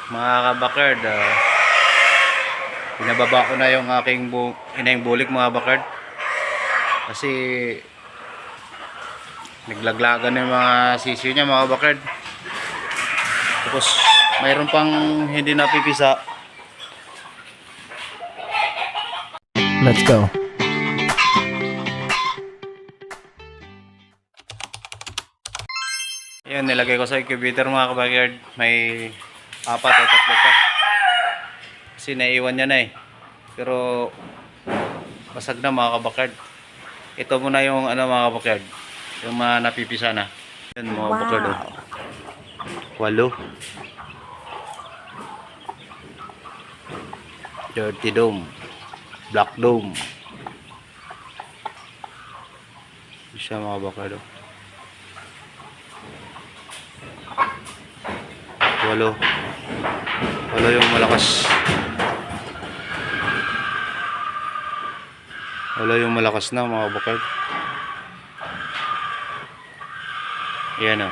Mga kabakard, pinababa ko na yung aking inayang bulik mga kabakard. Kasi naglaglagan yung mga sisiyo niya mga kabakard. Tapos mayroon pang hindi napipisa. Let's go. Ayan, nilagay ko sa incubator mga kabakard. May 4 o 3 pa. Kasi naiwan niya na eh. Pero basag na mga kabakard. Ito muna yung ano mga kabakard. Yung mga napipisa na. Yan mga kabakard. 8. Dirty Dome. Black Dome. Isa mga kabakard. 8 yung malakas. 8 yung malakas na mga kabakard. Ayan o.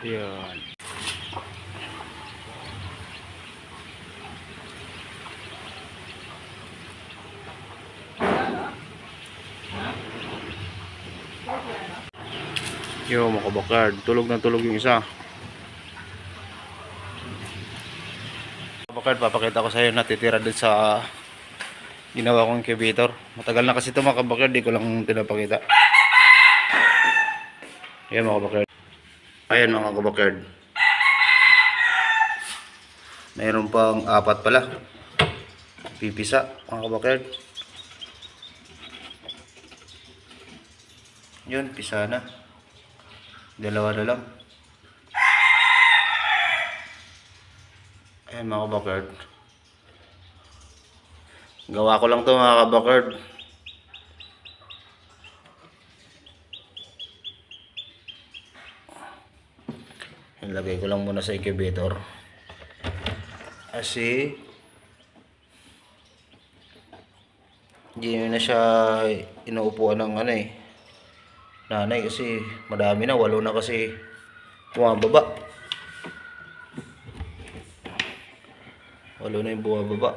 Ayan. Yo mga kabakard, tulog na tulog yung isa. Kabakard, papakita ko sa iyo natitira din sa ginawa kong incubator. Matagal na kasi ito mga kabakard, di ko lang pinapakita. Ayan mga kabakard. Ayan mga kabakard. Mayroon pang 4 pala. Pipisa mga kabakard. Yun, pisa na. 2 na lang. Ayan mga kabakard. Gawa ko lang to mga kabakard. Ilagay ko lang muna sa incubator. Kasi hindi na siya inuupuan ng ano eh, nanay, kasi madami na, 8 na kasi bumababa. 8 na yung bumababa.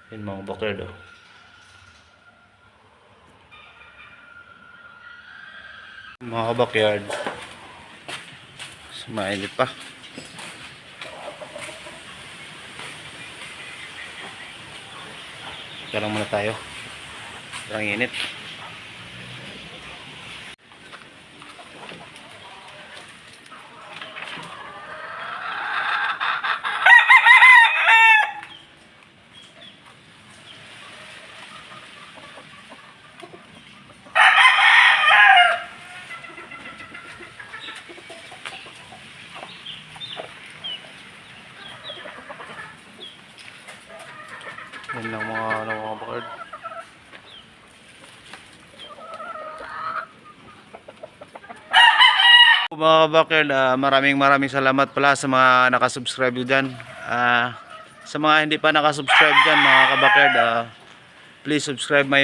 Yun mga bakard oh. Mga kabakyard, sumainit pa. Karang muna tayo. Karang init. Yan lang mga bakard. Mga kabakard, maraming salamat pala sa mga nakasubscribe dyan. Sa mga hindi pa nakasubscribe dyan mga kabakard, please subscribe my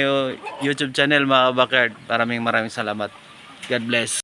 YouTube channel mga kabakard. Maraming salamat. God bless.